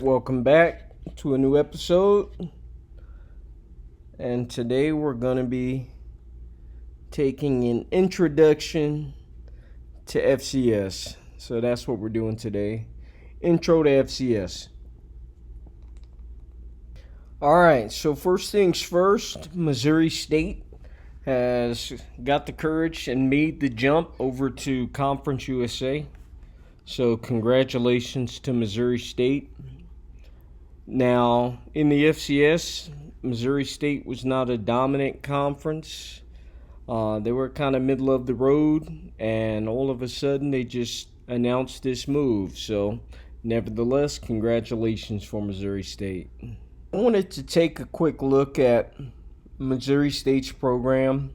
Welcome back to a new episode. And today we're going to be taking an introduction to FCS. So that's what we're doing today. Intro to FCS. Alright, so first things first, Missouri State has got the courage and made the jump over to Conference USA. So congratulations to Missouri State. Now, in the FCS, Missouri State was not a dominant conference. They were kind of middle of the road, and all of a sudden they just announced this move. So, nevertheless, congratulations for Missouri State. I wanted to take a quick look at Missouri State's program.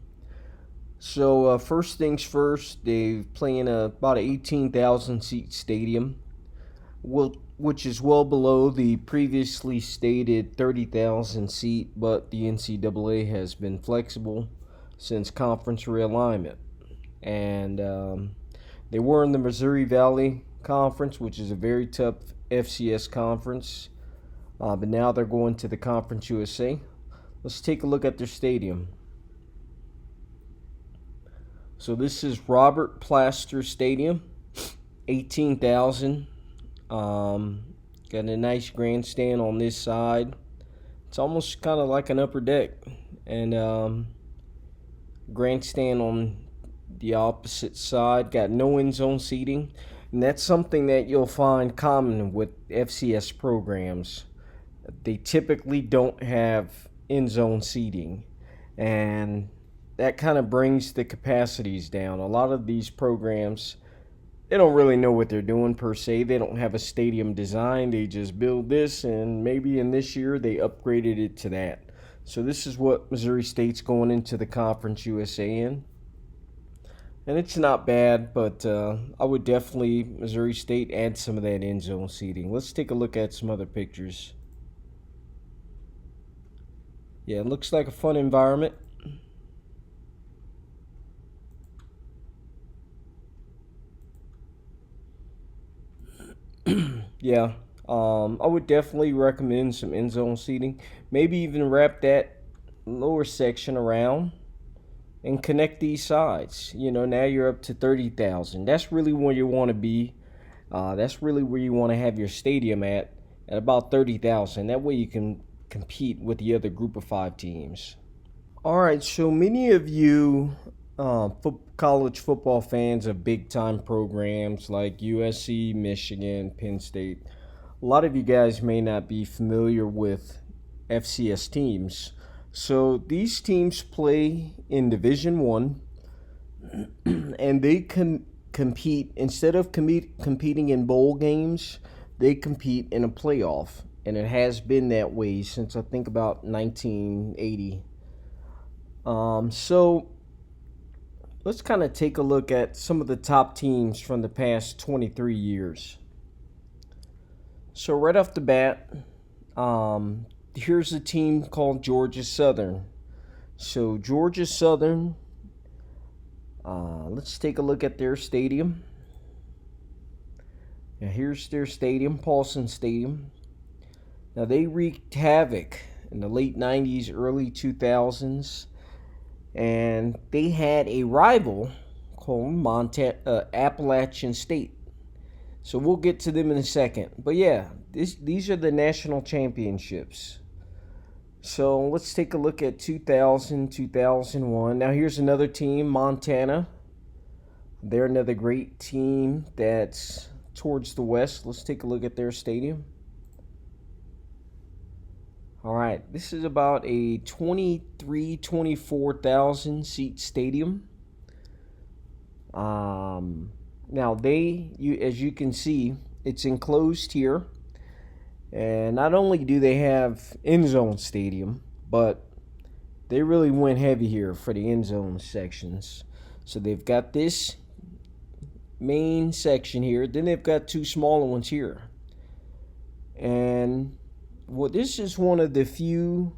So, first things first, they play in about an 18,000 seat stadium, which is well below the previously stated 30,000 seat, but the NCAA has been flexible since conference realignment. And they were in the Missouri Valley Conference, which is a very tough FCS conference, but now they're going to the Conference USA. Let's take a look at their stadium. So this is Robert Plaster Stadium, 18,000. Got a nice grandstand on this side. It's almost kind of like an upper deck, and grandstand on the opposite side. Got no end zone seating, and that's something that you'll find common with FCS programs. They typically don't have end zone seating, and that kind of brings the capacities down. A lot of these programs, they don't really know what they're doing per se. They don't have a stadium design. They just build this, and maybe in this year they upgraded it to that. So this is what Missouri State's going into the Conference USA in. And it's not bad, but I would definitely, Missouri State, add some of that end zone seating. Let's take a look at some other pictures. Yeah, it looks like a fun environment. Yeah, I would definitely recommend some end zone seating. Maybe even wrap that lower section around and connect these sides. Now you're up to 30,000. That's really where you want to be. That's really where you want to have your stadium at about 30,000. That way you can compete with the other group of 5 teams. All right, so many of you college football fans of big-time programs like USC, Michigan, Penn State, a lot of you guys may not be familiar with FCS teams. So these teams play in Division One, and they compete, instead of competing in bowl games, they compete in a playoff. And it has been that way since I think about 1980. So let's kind of take a look at some of the top teams from the past 23 years. So right off the bat, here's a team called Georgia Southern. So Georgia Southern, let's take a look at their stadium. Now here's their stadium, Paulson Stadium. Now they wreaked havoc in the late 90s, early 2000s. And they had a rival called Appalachian State. So we'll get to them in a second. But yeah, these are the national championships. So let's take a look at 2000, 2001. Now here's another team, Montana. They're another great team that's towards the west. Let's take a look at their stadium. All right, this is about a 24,000 seat stadium. Now as you can see, it's enclosed here. And not only do they have end zone stadium, but they really went heavy here for the end zone sections. So they've got this main section here, then they've got 2 smaller ones here. And this is one of the few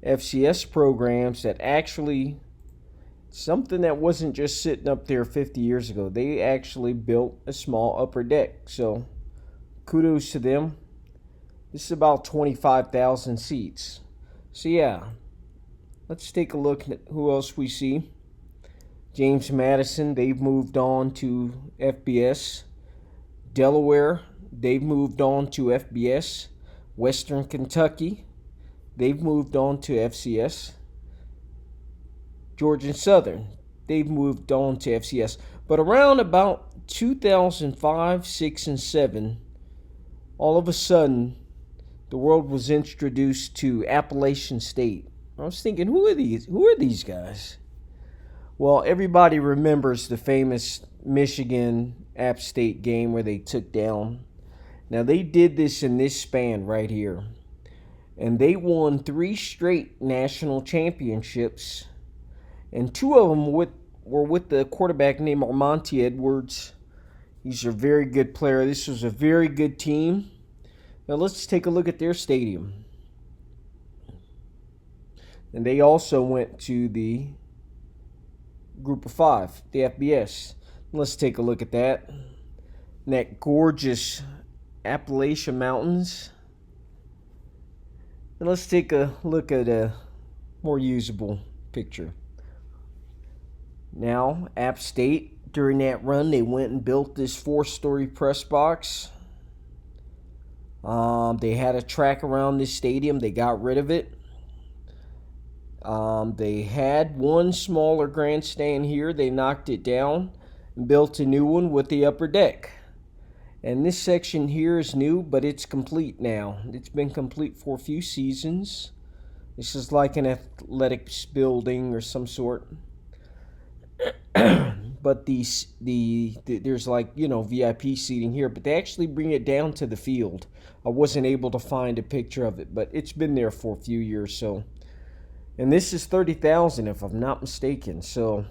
FCS programs that actually, something that wasn't just sitting up there 50 years ago. They actually built a small upper deck. So kudos to them. This is about 25,000 seats. So yeah, let's take a look at who else we see. James Madison, they've moved on to FBS. Delaware, they've moved on to FBS. Western Kentucky, they've moved on to FCS. Georgia Southern, they've moved on to FCS. But around about 2005, 6, and 7, all of a sudden, the world was introduced to Appalachian State. I was thinking, who are these? Who are these guys? Well, everybody remembers the famous Michigan App State game where they took down. Now, they did this in this span right here. And they won 3 straight national championships. And 2 of them were with the quarterback named Armonte Edwards. He's a very good player. This was a very good team. Now, let's take a look at their stadium. And they also went to the Group of 5, the FBS. Let's take a look at that. And that gorgeous Appalachian Mountains. And let's take a look at a more usable picture. Now, App State, during that run, they went and built this 4-story press box. They had a track around this stadium. They got rid of it. They had one smaller grandstand here. They knocked it down and built a new one with the upper deck. And this section here is new, but it's complete now. It's been complete for a few seasons. This is like an athletics building or some sort. But there's like, VIP seating here, but they actually bring it down to the field. I wasn't able to find a picture of it, but it's been there for a few years, so. And this is 30,000 if I'm not mistaken. So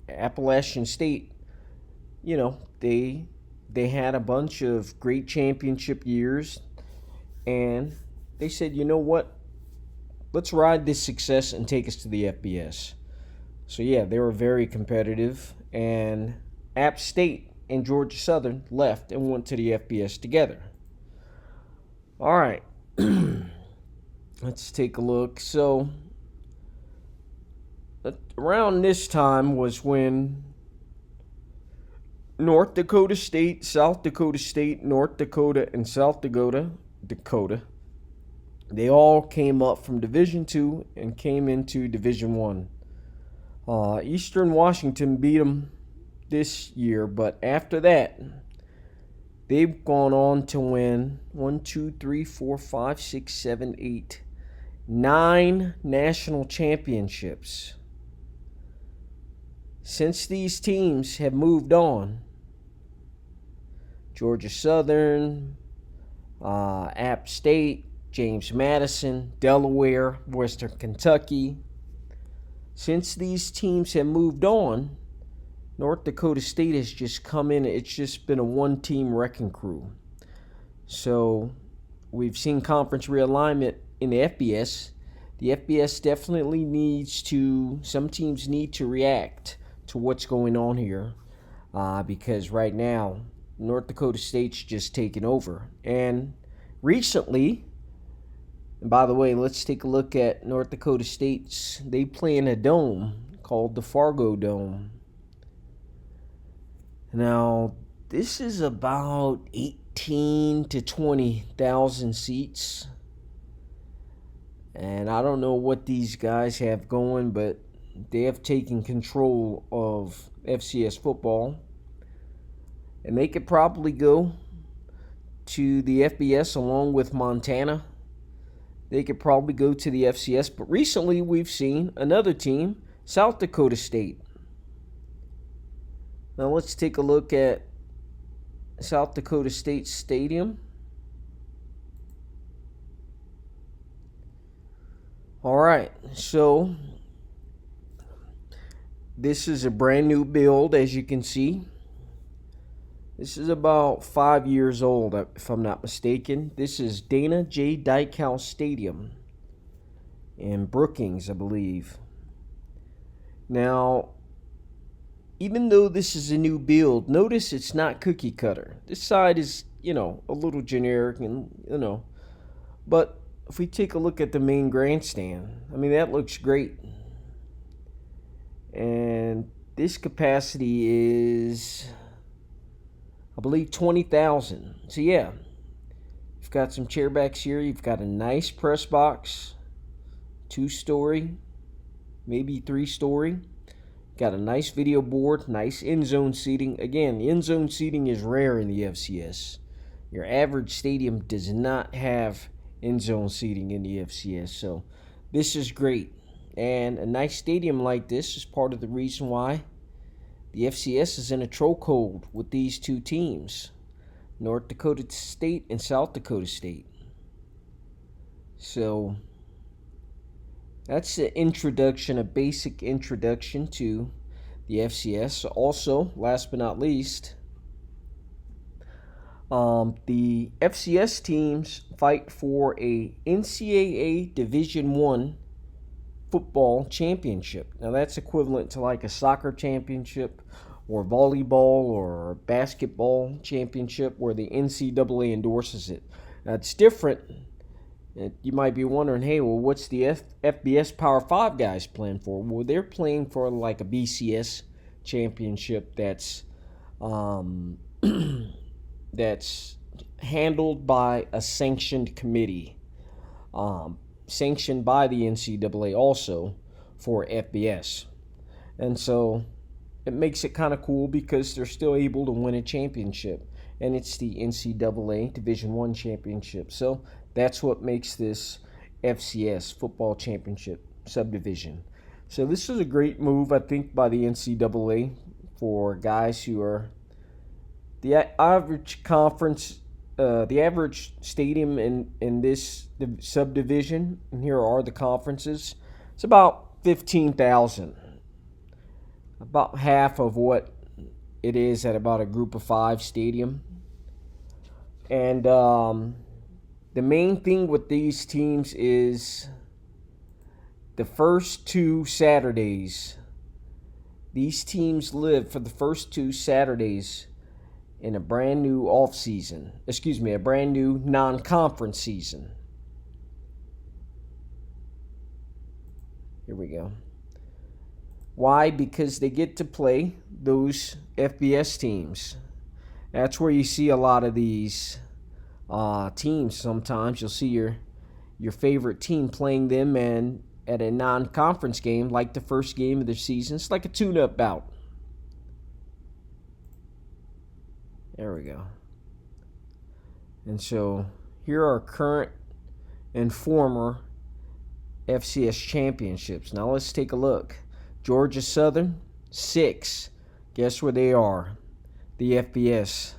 Appalachian State, they had a bunch of great championship years, and they said, you know what? Let's ride this success and take us to the FBS. So yeah, they were very competitive, and App State and Georgia Southern left and went to the FBS together. All right, let's take a look. So around this time was when North Dakota State, South Dakota State, North Dakota, and South Dakota, they all came up from Division II and came into Division I. Eastern Washington beat them this year, but after that, they've gone on to win 9 national championships. Since these teams have moved on, Georgia Southern, App State, James Madison, Delaware, Western Kentucky. Since these teams have moved on, North Dakota State has just come in. It's just been a one-team wrecking crew. So we've seen conference realignment in the FBS. The FBS definitely some teams need to react to what's going on here, because right now North Dakota State's just taken over. And recently, and by the way, let's take a look at North Dakota State's. They play in a dome called the Fargo Dome. Now, this is about 18 to 20,000 seats. And I don't know what these guys have going, but they have taken control of FCS football. And they could probably go to the FBS along with Montana. They could probably go to the FCS. But recently we've seen another team, South Dakota State. Now let's take a look at South Dakota State Stadium. All right, so this is a brand new build, as you can see. This is about 5 years old, if I'm not mistaken. This is Dana J. Dykhouse Stadium in Brookings, I believe. Now, even though this is a new build, notice it's not cookie cutter. This side is, a little generic and, But if we take a look at the main grandstand, I mean, that looks great. And this capacity is, I believe, 20,000. So yeah, you've got some chairbacks here. You've got a nice press box, 2-story, maybe 3-story. Got a nice video board, nice end zone seating. Again, end zone seating is rare in the FCS. Your average stadium does not have end zone seating in the FCS, so this is great. And a nice stadium like this is part of the reason why the FCS is in a chokehold with these two teams, North Dakota State and South Dakota State. So that's the introduction, a basic introduction to the FCS. Also, last but not least, the FCS teams fight for a NCAA Division I football championship. Now that's equivalent to like a soccer championship or volleyball or basketball championship where the NCAA endorses it. Now it's different. You might be wondering, hey, well, what's the FBS Power 5 guys playing for? Well, they're playing for like a BCS championship that's that's handled by a sanctioned committee, sanctioned by the NCAA also for FBS. And so it makes it kind of cool because they're still able to win a championship, and it's the NCAA Division I championship. So that's what makes this FCS Football Championship subdivision. So this is a great move, I think, by the NCAA for guys who are the average conference, the average stadium in this subdivision, and here are the conferences, it's about 15,000. About half of what it is at about a group of 5 stadium. And the main thing with these teams is the first 2 Saturdays. These teams live for the first 2 Saturdays in a brand new a brand new non-conference season. Here we go. Why? Because they get to play those FBS teams. That's where you see a lot of these teams. Sometimes you'll see your favorite team playing them and at a non-conference game, like the first game of the season. It's like a tune-up bout. There we go. And so here are current and former FCS championships. Now let's take a look. Georgia Southern, 6. Guess where they are? The FBS.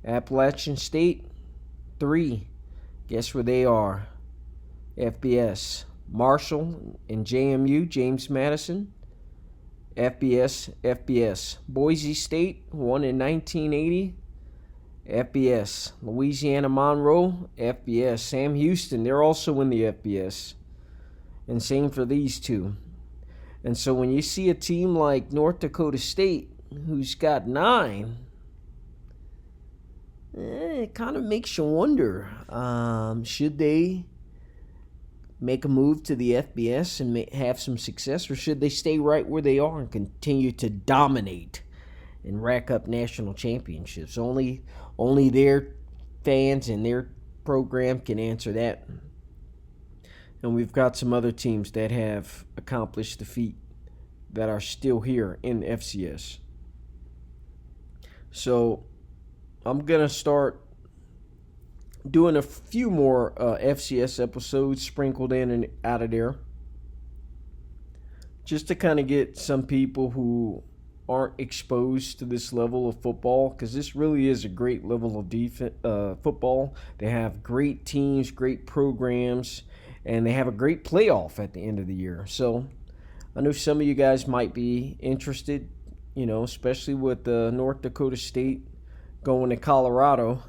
Appalachian State, 3. Guess where they are? FBS. Marshall and JMU, James Madison, FBS. Boise State, won in 1980, FBS. Louisiana Monroe, FBS. Sam Houston, they're also in the FBS. And same for these two. And so when you see a team like North Dakota State, who's got 9, it kind of makes you wonder, should they make a move to the FBS and have some success, or should they stay right where they are and continue to dominate and rack up national championships? Only their fans and their program can answer that. And we've got some other teams that have accomplished the feat that are still here in the FCS. So I'm going to start doing a few more FCS episodes sprinkled in and out of there, just to kind of get some people who aren't exposed to this level of football, because this really is a great level of football. They have great teams, great programs, and they have a great playoff at the end of the year. So I know some of you guys might be interested, especially with North Dakota State going to Colorado.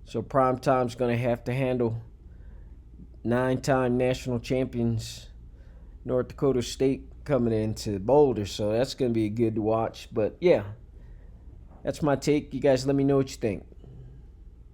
So Primetime's going to have to handle 9-time national champions North Dakota State coming into Boulder. So that's going to be good to watch. But yeah, that's my take. You guys let me know what you think.